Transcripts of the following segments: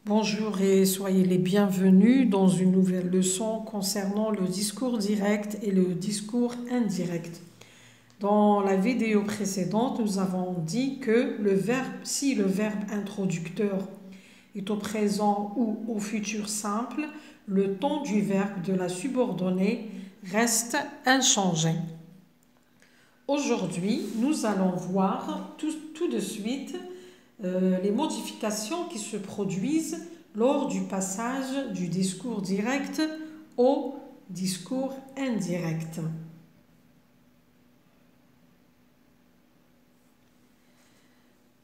Bonjour et soyez les bienvenus dans une nouvelle leçon concernant le discours direct et le discours indirect. Dans la vidéo précédente, nous avons dit que si le verbe introducteur est au présent ou au futur simple, le temps du verbe de la subordonnée reste inchangé. Aujourd'hui, nous allons voir tout de suite les modifications qui se produisent lors du passage du discours direct au discours indirect.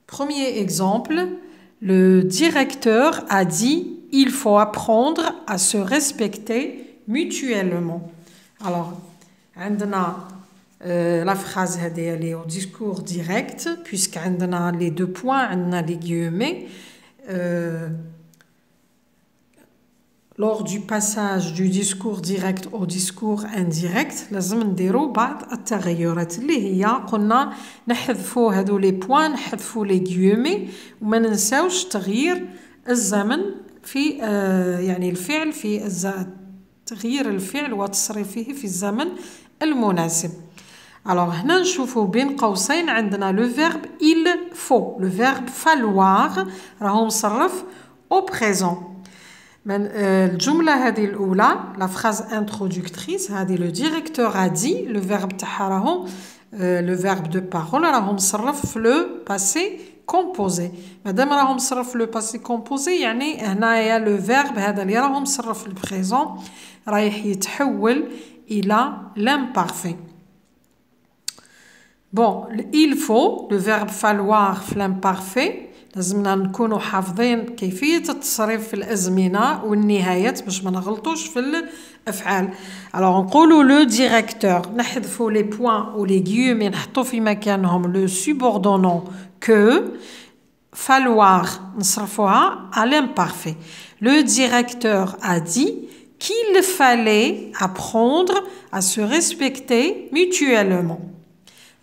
Premier exemple, le directeur a dit « Il faut apprendre à se respecter mutuellement ». Alors, la phrase elle est au discours direct, puisqu'on a les deux points, on a les guillemets. Lors du passage du discours direct au discours indirect, لازم نديرو بعض التغيرات اللي هي قلنا نحذفوا هذو لي بوين، نحذفوا لي guillemets وما ننساوش تغيير الزمن في يعني الفعل في تغيير الفعل وتصريفه في الزمن المناسب. Alors, هنا نشوفوا بين قوسين عندنا le verbe il faut, le verbe falloir راهو مصرف au présent. الجملة هذه الأولى la phrase introductrice هذه le directeur a dit le verbe تاعها راهو le verbe de parole راهو مصرف في le passé composé. مادام راهو مصرف في le passé composé يعني هنايا le verbe هذا اللي راهو مصرف في le présent رايح يتحول إلى l'imparfait. Bon, il faut, le verbe falloir في l'imparfait لازمنا نكونوا حافظين كيفية التصريف في الأزمنة والنهايات باش ما نغلطوش في الأفعال. Alors نقولوا le directeur نحذفوا les points ou les guillemets نحطوا في مكانهم le subordonnant que falloir نصرفوها à l'imparfait. Le directeur a dit qu'il fallait apprendre à se respecter mutuellement.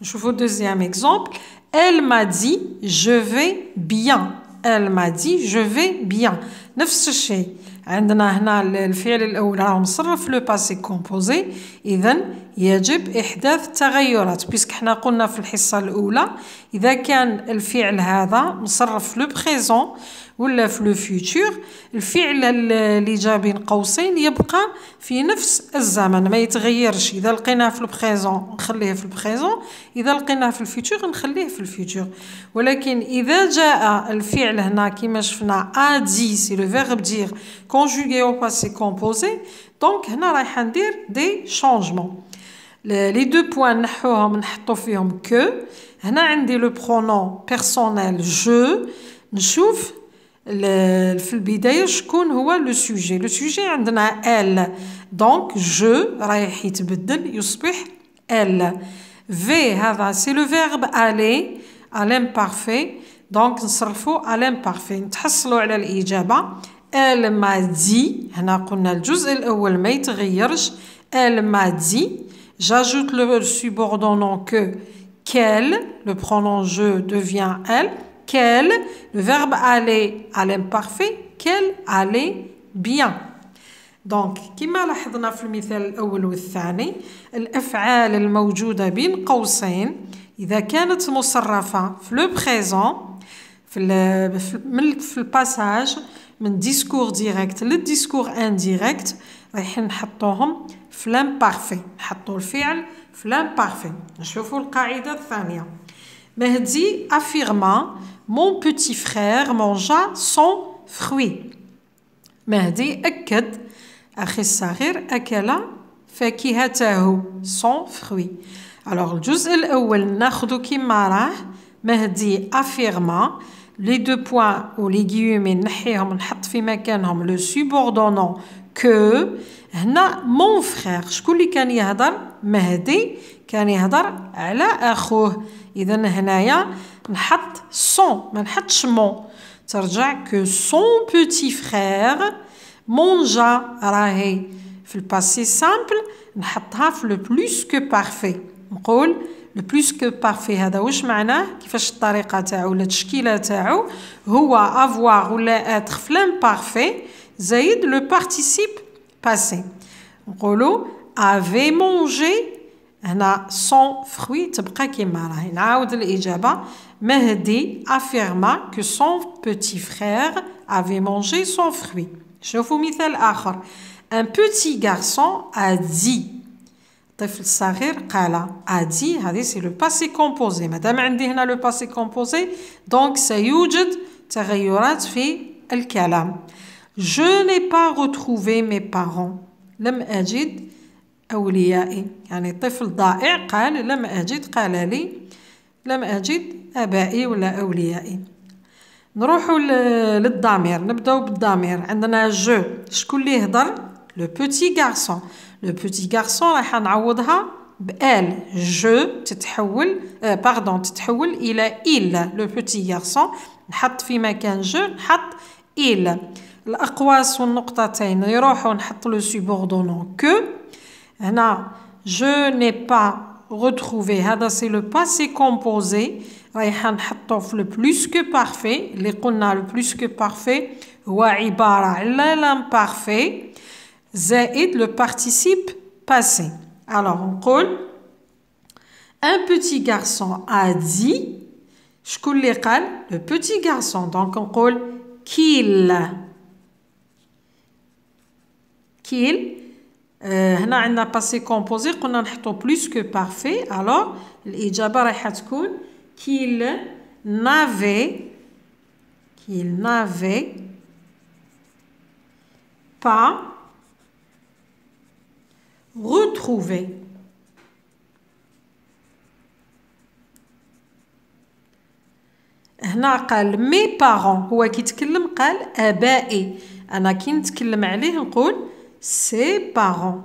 Je vous deuxième exemple. Elle m'a dit je vais bien. Elle m'a dit je vais bien. نفس الشيء. عندنا هنا الفعل الأول راه مصرف لو باسي كومبوزي. إذن يجب إحداث تغيرات. بيسك حنا قلنا في الحصة الأولى إذا كان الفعل هذا مصرف في لو بريزون ولا في لو فيوتور الفعل اللي جا بين قوسين يبقى في نفس الزمن ما يتغيرش. إذا لقيناه في البريزون نخليه في البريزون، إذا لقيناه في الفيوتور نخليه في الفيوتور. ولكن إذا جاء الفعل هنا كما شفنا a dit c'est le verbe dire conjugué au passé composé donc هنا رايح ندير des changements. les deux points نحوهم نحطو فيهم que. هنا عندي le pronom personnel je. نشوف في البداية شكون هو لو سوجي. لو سوجي عندنا elle donc je رايح يتبدل يصبح elle. V هذا c'est le verbe aller à l'imparfait donc نصرفو à l'imparfait. نتحصلوا على الإجابة elle m'a dit. هنا قلنا الجزء الأول ما يتغيرش elle m'a dit. J'ajoute le subordonnant que qu'elle, le pronom je devient elle. Qu'elle, le verbe aller à l'imparfait, qu'elle allait bien. Donc, كما لاحظنا في المثال الأول والثاني الأفعال الموجودة بين قوسين إذا كانت مصرفة في le présent في الباساج من discours direct للديسكور indirect رايحين نحطوهم في l'imparfait. نحطوا الفعل في l'imparfait. نشوفوا القاعدة الثانية. مهدي affirma mon petit frère mangea son fruit. مهدي أكد أخي الصغير أكل فاكهته son fruit. Alors الجزء الأول ناخذ كما راه مهدي affirma les deux points ou les guillemets نحيهم نحط في مكانهم le subordonnant que. هنا mon frère شكون اللي كان يهضر؟ مهدي كان يهضر على أخوه. إذا هنايا نحط son ما نحطش mon. ترجع que son petit frère mangea راهي في الباسي simple نحطها في le plus que parfait. نقول le plus que parfait هذا واش معناه كيفاش الطريقة تاعو ولا التشكيلة تاعو هو avoir ولا être في l'imparfait زايد le participe passé نقولوا avait mangé هنا sans fruit تبقى كيما راهي نعاود الإجابة مهدي affirma que son petit frère avait mangé son fruit شوفوا مثال آخر un petit garçon a dit الطفل الصغير قال a dit هذه c'est le passé composé مادام عندي هنا le passé composé donc سيوجد تغيرات في الكلام je n'ai pas retrouvé mes parents لم أجد أوليائي يعني طفل ضائع قال لم أجد آبائي ولا أوليائي نروحوا للضمير نبداو بالضمير عندنا جو شكون اللي يهضر لو بوتي غارسون لو بوتي غارسون راح نعوضها بال جو تتحول تتحول الى il لو بوتي غارسون نحط في مكان جو نحط il الاقواس والنقطتين يروحوا نحط لو سوبوردونون كو هنا je n'ai pas retrouvé هذا c'est le passé composé رايح نحطه في le plus que parfait اللي قلنا le plus que parfait هو عبارة على l'imparfait زائد le participe passé alors نقول un petit garçon a dit شكون اللي قال le petit garçon donc نقول qu'il هنا عندنا passé composé قلنا نحطو plus que parfait alors الإجابة رايحة تكون qu'il n'avait pas retrouvé هنا قال mes parents هو كيتكلم قال آبائي أنا كي نتكلم عليه نقول ses parents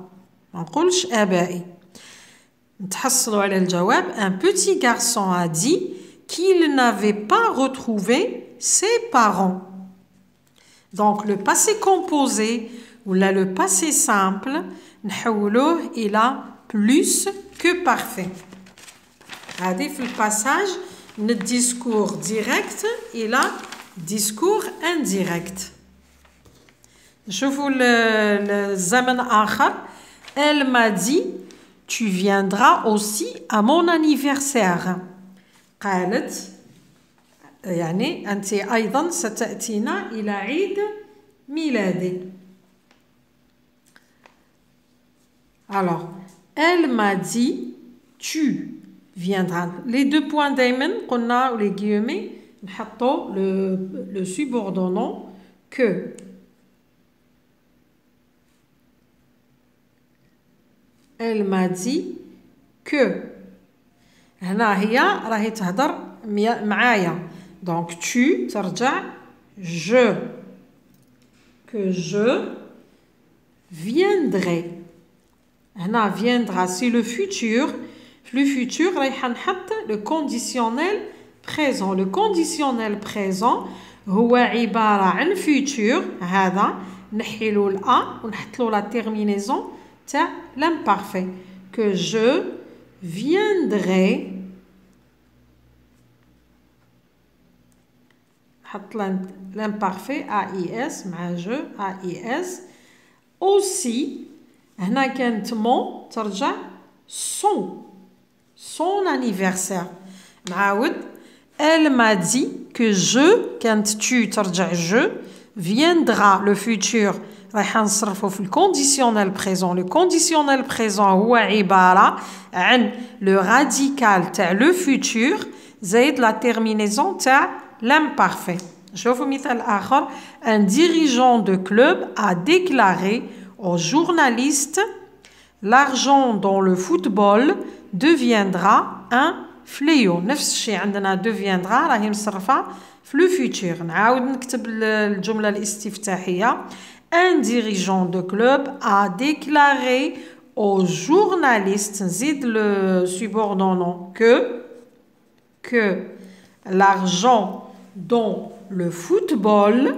ما نقولش آبائي نتحصلوا على الجواب un petit garçon a dit qu'il n'avait pas retrouvé ses parents donc le passé composé ou là le passé simple نحولوه إلى plus que parfait هذه في الباساج من الديسكور direct إلى discours indirect نشوفوا الزمن آخر elle m'a dit tu viendras aussi à mon anniversaire قالت يعني أنت أيضا ستأتينا إلى عيد ميلادي alors elle m'a dit tu viendras les deux points دايما قلنا ou les guillemets نحطوا le subordonnant que elle m'a dit que هنا هي راهي تهضر معايا donc tu ترجع que je viendrai هنا viendra c'est le futur رايح نحط le conditionnel présent le conditionnel présent هو عبارة عن futur هذا نحيلو الأ ونحطلو la terminaison تاع l'imparfait que je viendrai نحط l'imparfait AIS مع je AIS aussi هنا كانت mon ترجع son anniversaire نعاود elle m'a dit que je كانت tu ترجع je viendra le futur رايح نصرفه في الكونديسيونيل بريزون لو كونديسيونيل بريزون هو عبارة عن لو راديكال تاع لو فيتور زايد لا تيرمينيزون تاع l'imparfait شوفوا مثال آخر un dirigeant de club a déclaré aux journalistes l'argent dans le football deviendra un fléau نفس الشيء عندنا deviendra راهي مصرفة في لو فيتور نعاود نكتب الجملة الاستفتاحية un dirigeant de club a déclaré aux journalistes زيد le subordonnant que l'argent dans le football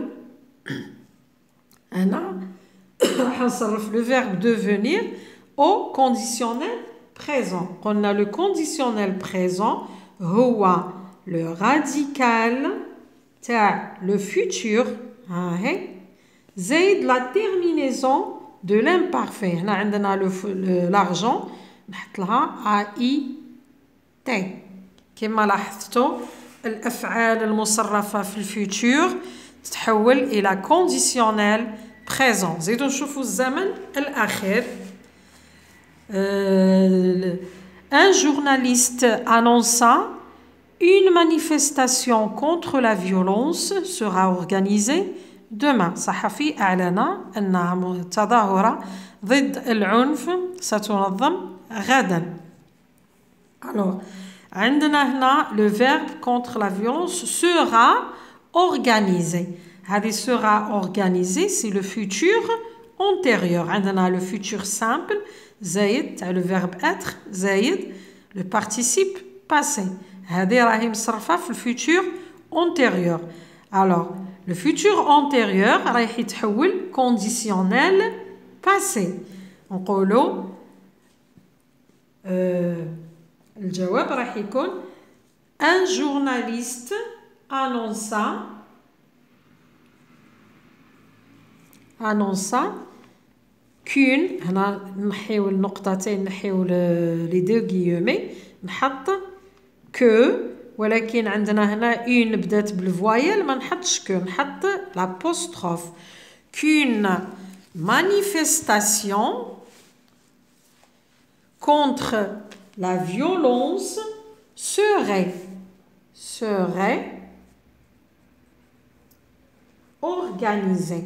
هنا حنصرف le verbe devenir au conditionnel présent. On a le conditionnel présent, هو le radical تاع le futur, زائد la terminaison de l'imparfait. هنا عندنا l'argent نحط لها AIT. كما لاحظتوا الأفعال المصرفة في الفيتور تتحول إلى conditionnel présent. زيدو نشوفوا الزمن الأخير. Un journaliste annonça une manifestation contre la violence sera organisée demain. صحفي أعلن أن تظاهرة ضد العنف ستنظم غدا. Alors, عندنا هنا le verbe contre la violence sera organisé. هذه sera organisé, c'est le futur antérieur. عندنا le futur simple زايد تاع le verbe être زايد le participe passé. هذه راهي مصرفة في الفيتور antérieur. Alors, le futur antérieur رايح يتحول conditionnel passé. نقولوا الجواب راح يكون un journaliste annonça qu'une هنا نحيو النقطتين نحيو لي دو غيومي نحط que ولكن عندنا هنا une بدات بالفوايل ما نحطش que نحط l'apostrophe qu'une manifestation contre la violence serait organisée.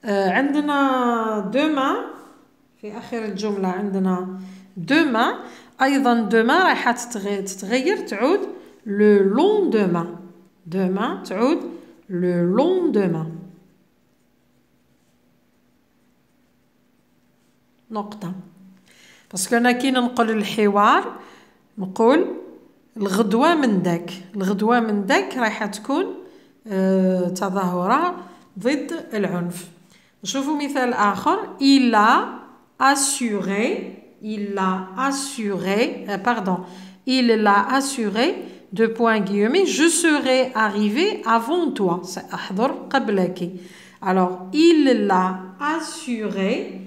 عندنا demain في آخر الجملة عندنا demain أيضا demain راح تتغير تعود le lendemain. demain تعود le lendemain. نقطة. باسكو أنا كي ننقل الحوار نقول الغدوة من داك. الغدوة من داك راح تكون تظاهرة ضد العنف. نشوفوا مثال آخر. Il l'a assuré deux points guillemets je serai arrivé avant toi. سأحضر قبلك. Alors il l'a assuré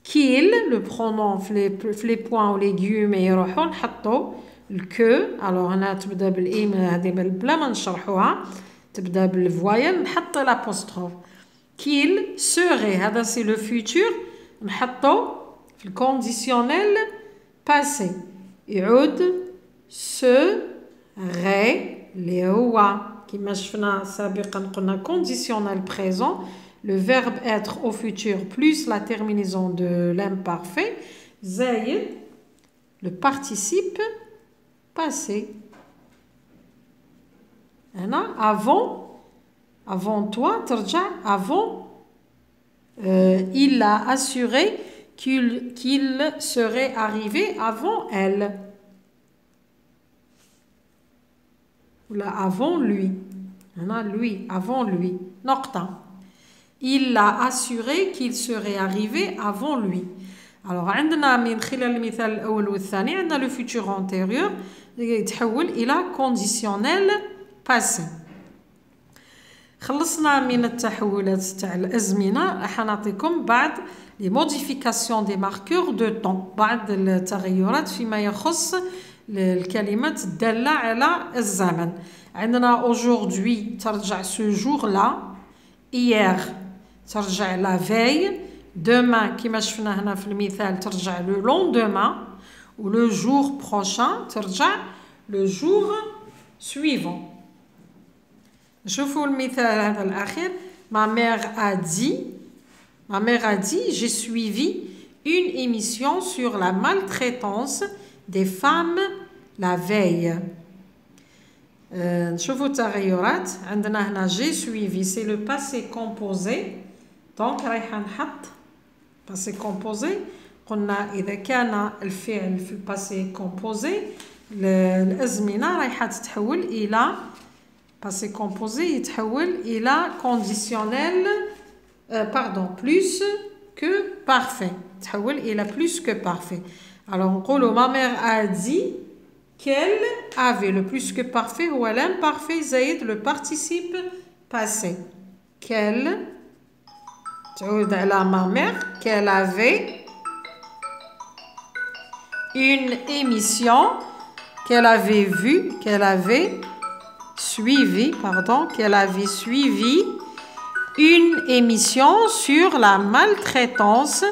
qu'il le pronom في les points ou les guillemets يروحوا نحطوا que. alors هنا تبدا بالإيم هذه بلا ما نشرحوها تبدا بالفوايل نحط l'apostrophe qu'il serait هذا c'est le futur نحطو في الكونديسيونيل passé يعود serait اللي هو كما شفنا سابقا قلنا conditionnel présent le verbe être au futur plus la terminaison de l'imparfait زايد le participe passé. هنا avant toi ترجع avant il a assuré qu'il serait arrivé avant elle ou là avant lui. هنا lui avant lui نقطة. il a assuré qu'il serait arrivé avant lui. alors عندنا من خلال المثال الأول والثاني عندنا le futur antérieur يتحول إلى conditionnel passé. خلصنا من التحولات تاع الأزمنة راح نعطيكم بعض les modifications des marqueurs de temps بعض التغيرات فيما يخص الكلمات الدالة على الزمن. عندنا aujourd'hui ترجع ce jour là hier ترجع la veille demain كما شفنا هنا في المثال ترجع le lendemain و le jour prochain ترجع le jour suivant. نشوفوا المثال هذا الأخير. ma mère a dit j'ai suivi une émission sur la maltraitance des femmes la veille. نشوفوا التغيرات عندنا هنا j'ai suivi c'est le passé composé donc رايح نحط passé composé. قلنا إذا كان الفعل في الباسي composé الأزمنة رايحة تتحول إلى passé composé يتحول إلى conditionnel plus que parfait. يتحول إلى plus que parfait. Alors نقولوا ma mère a dit qu'elle avait. Le plus que parfait هو l'imparfait زايد le participe passé. Qu'elle تعود على ma mère qu'elle avait une émission qu'elle avait vue, qu'elle avait suivi une émission sur la maltraitance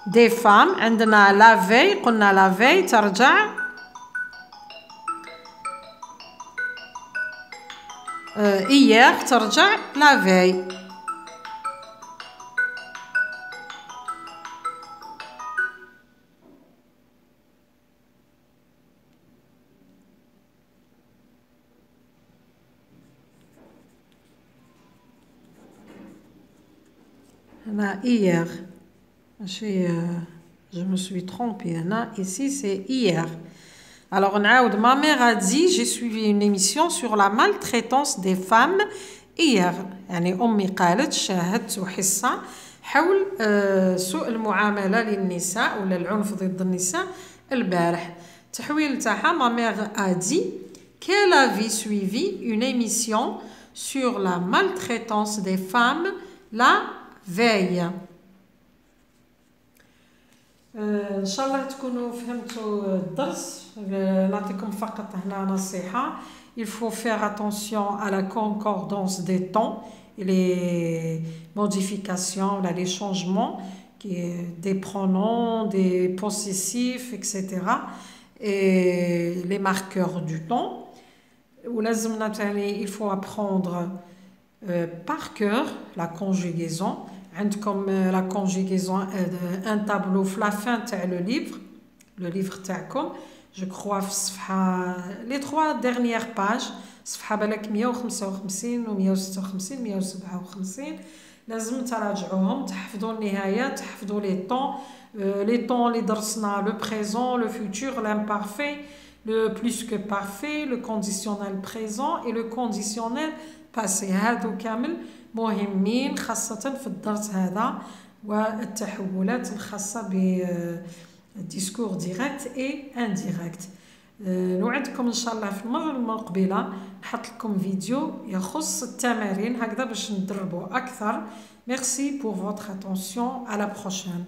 des femmes. عندنا la veille قلنا la veille ترجع hier ترجع la veille. Hier, je me suis trompée. Ici, c'est hier. Alors, ma mère a dit, j'ai suivi une émission sur la maltraitance des femmes hier. يعني أمي قالت شاهدت حصة حول سوء المعاملة للنساء ولا العنف ضد النساء البارح. تحويل تاعها ma mère a dit qu'elle avait suivi une émission sur la maltraitance des femmes la veille. ان شاء الله تكونوا فهمتوا الدرس. نعطيكم فقط هنا نصيحة. Il faut faire attention à la concordance des temps et les modifications, les changements des pronoms, des possessifs, etc. Et les marqueurs du temps. Il faut apprendre par cœur la conjugaison. Comme la conjugaison un tableau في la fin تاع le livre تاعكم. Je crois les 3 dernières pages صفحة بالك 155 و 156 157 لازم تراجعوهم تحفظوا النهاية تحفظوا les temps اللي درسنا le présent le futur l'imparfait le plus que parfait le conditionnel présent et le conditionnel passé. هادو كامل مهمين خاصة في الدرس هذا والتحولات الخاصة بالديسكور ديريكت اي انديريكت. نوعدكم ان شاء الله في المرة المقبلة نحط لكم فيديو يخص التمارين هكذا باش ندربوا اكثر. Merci pour votre attention. À la prochaine.